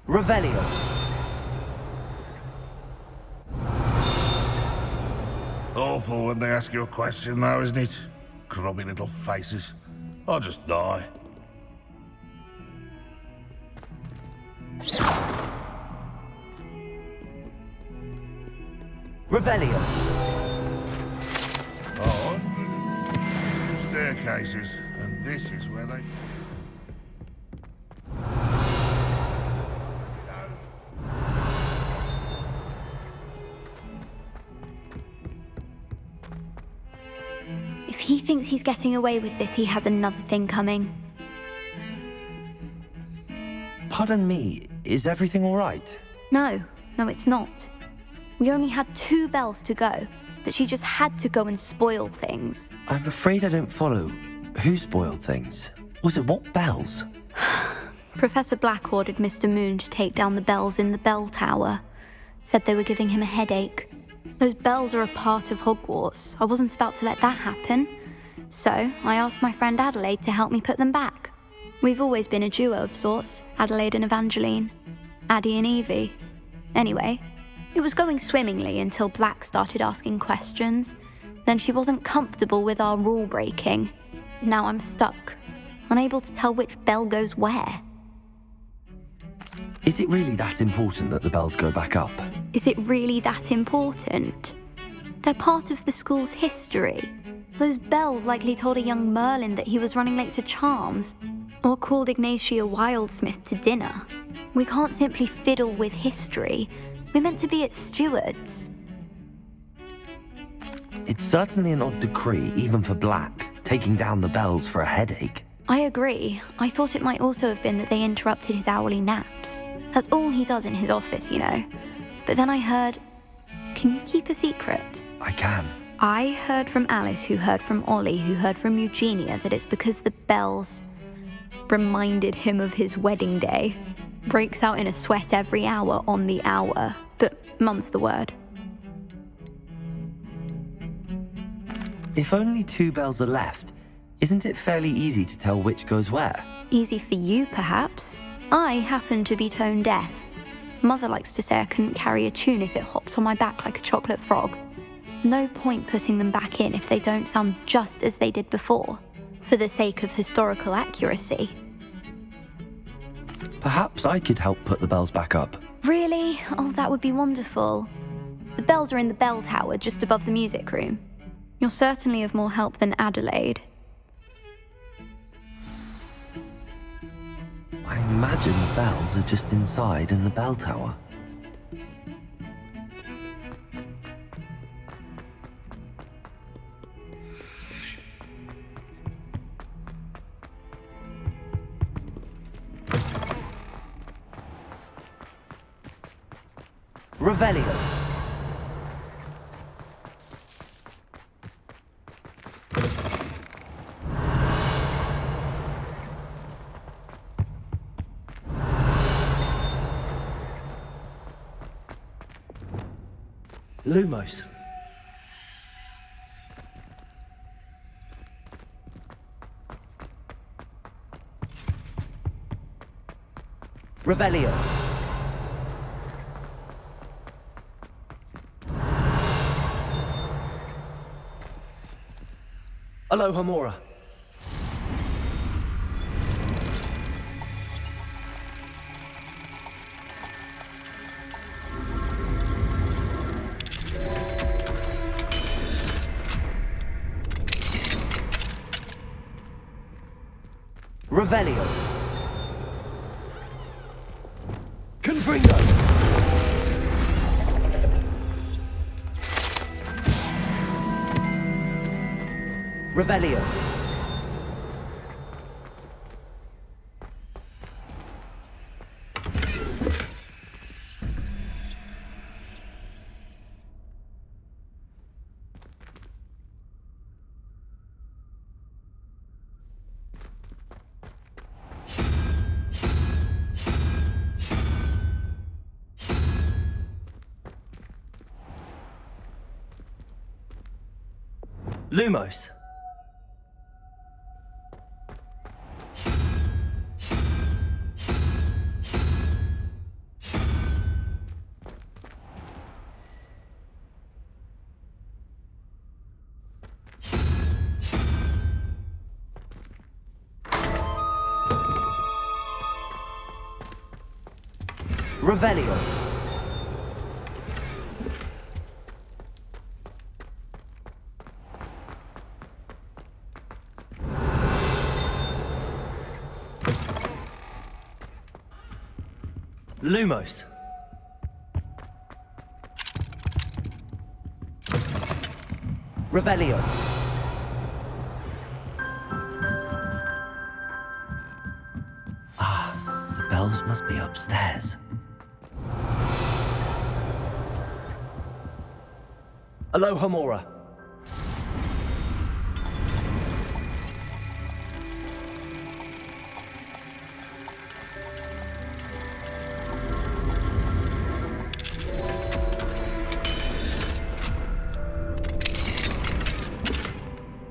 Revelio. Awful when they ask you a question though, isn't it? Grubby little faces. I'll just die. Revelio. Oh, staircases, and this is where they... If he thinks he's getting away with this, he has another thing coming. Pardon me, is everything all right? No, it's not. We only had 2 bells to go, but she just had to go and spoil things. I'm afraid I don't follow. Who spoiled things? Was it what bells? Professor Black ordered Mr. Moon to take down the bells in the bell tower. Said they were giving him a headache. Those bells are a part of Hogwarts. I wasn't about to let that happen. So I asked my friend Adelaide to help me put them back. We've always been a duo of sorts, Adelaide and Evangeline. Addie and Evie. Anyway, it was going swimmingly until Black started asking questions. Then she wasn't comfortable with our rule breaking. Now I'm stuck, unable to tell which bell goes where. Is it really that important that the bells go back up? Is it really that important? They're part of the school's history. Those bells likely told a young Merlin that he was running late to Charms, or called Ignatia Wildsmith to dinner. We can't simply fiddle with history. We're meant to be its stewards. It's certainly an odd decree, even for Black, taking down the bells for a headache. I agree. I thought it might also have been that they interrupted his hourly naps. That's all he does in his office, you know. But then I heard... Can you keep a secret? I can. I heard from Alice, who heard from Ollie, who heard from Eugenia, that it's because the bells reminded him of his wedding day. Breaks out in a sweat every hour on the hour. But mum's the word. If only 2 bells are left, isn't it fairly easy to tell which goes where? Easy for you, perhaps. I happen to be tone deaf. Mother likes to say I couldn't carry a tune if it hopped on my back like a chocolate frog. No point putting them back in if they don't sound just as they did before, for the sake of historical accuracy. Perhaps I could help put the bells back up. Really? Oh, that would be wonderful. The bells are in the bell tower just above the music room. You're certainly of more help than Adelaide. I imagine the bells are just inside in the bell tower. Revelio. Lumos. Revelio. Aloha Mora. Revelio. Confringo. Revelio. Lumos. Revelio. Lumos. Revelio. Ah, the bells must be upstairs. Aloha Mora.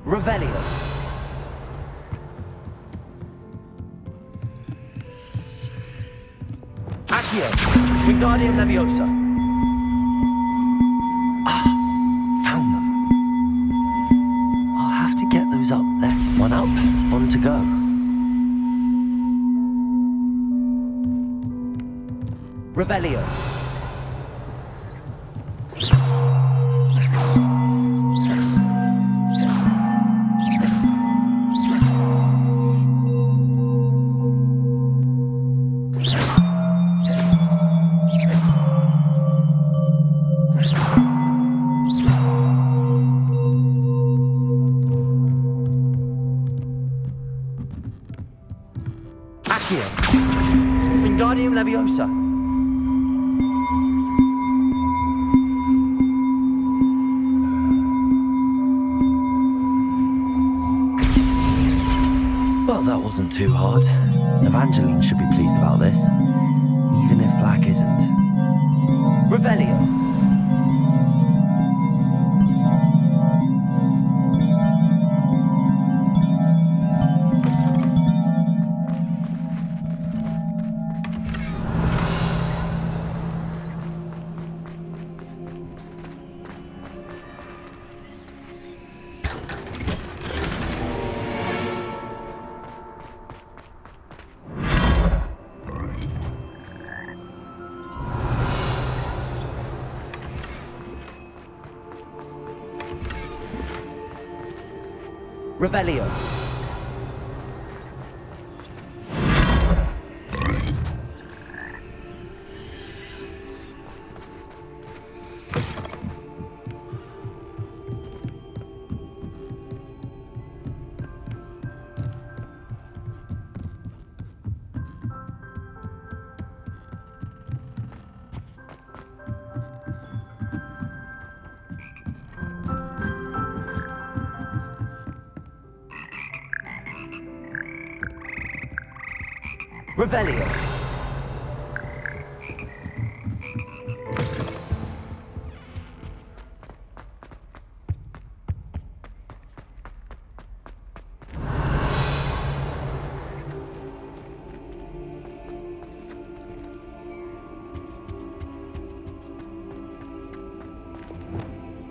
Revelio. Accio. Wingardium Leviosa. Ah, found them. I'll have to get those up there. One up, one to go. Revelio. Wingardium Leviosa. Well, that wasn't too hard. Evangeline should be pleased about this, even if Black isn't. Revelio. Revelio. Revelio.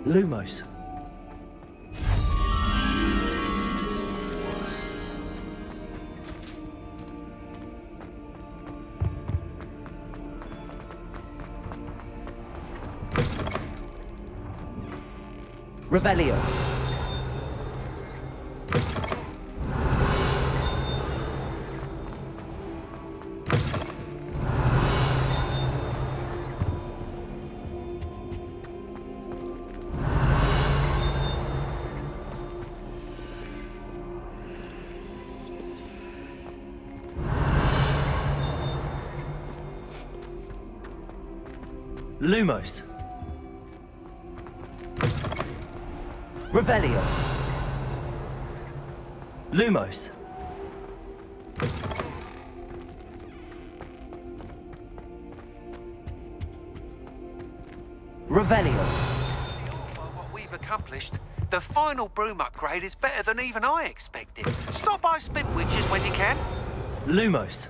Lumos. Revelio. Lumos. Revelio. Lumos. Revelio. What we've accomplished, the final broom upgrade is better than even I expected. Stop by Spintwitches when you can. Lumos.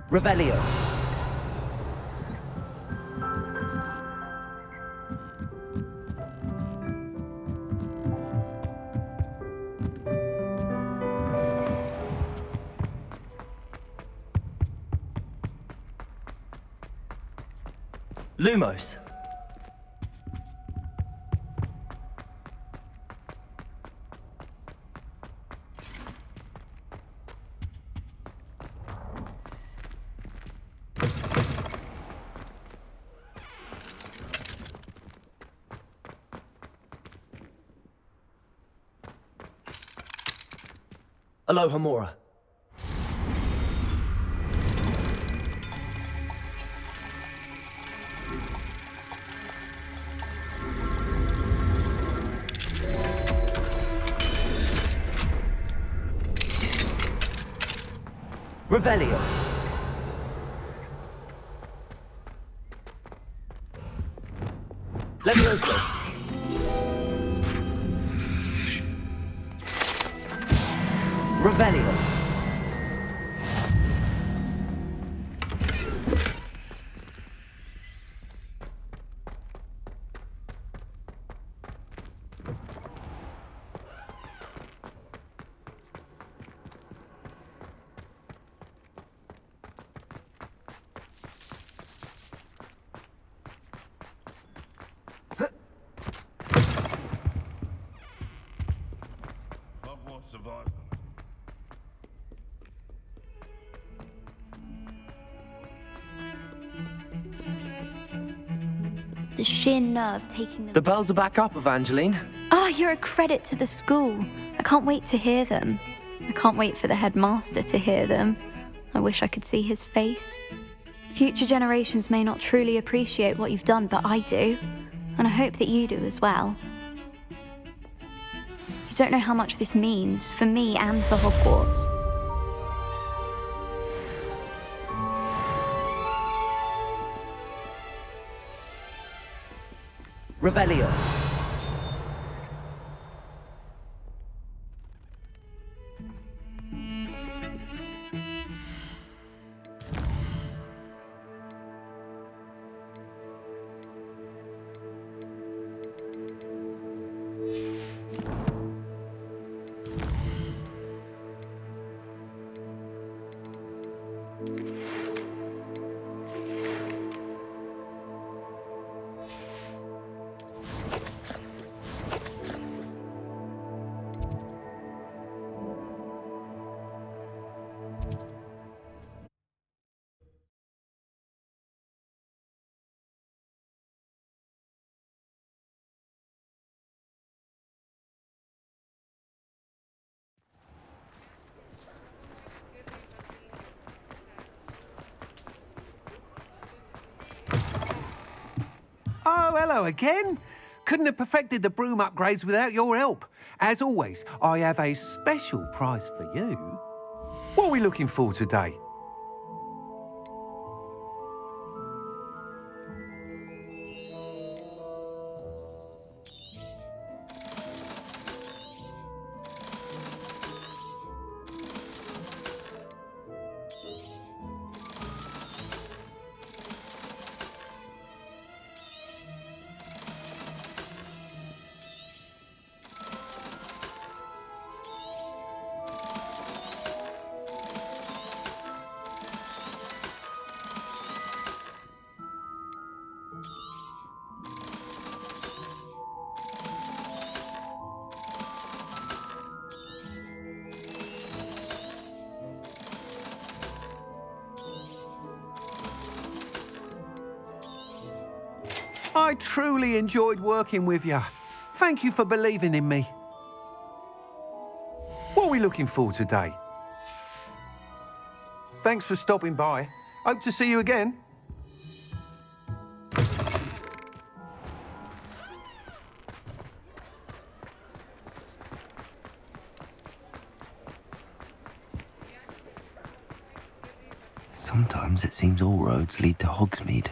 Revelio. Lumos. Aloha Mora. Revelio. Levioso. Revelio. Hogwarts survived them. The sheer nerve taking them. The bells are back up, Evangeline. Oh, you're a credit to the school. I can't wait to hear them. I can't wait for the headmaster to hear them. I wish I could see his face. Future generations may not truly appreciate what you've done, but I do. And I hope that you do as well. You don't know how much this means for me and for Hogwarts. Revelio. Hello again. Couldn't have perfected the broom upgrades without your help. As always, I have a special prize for you. What are we looking for today? I truly enjoyed working with you. Thank you for believing in me. What are we looking for today? Thanks for stopping by. Hope to see you again. Sometimes it seems all roads lead to Hogsmeade.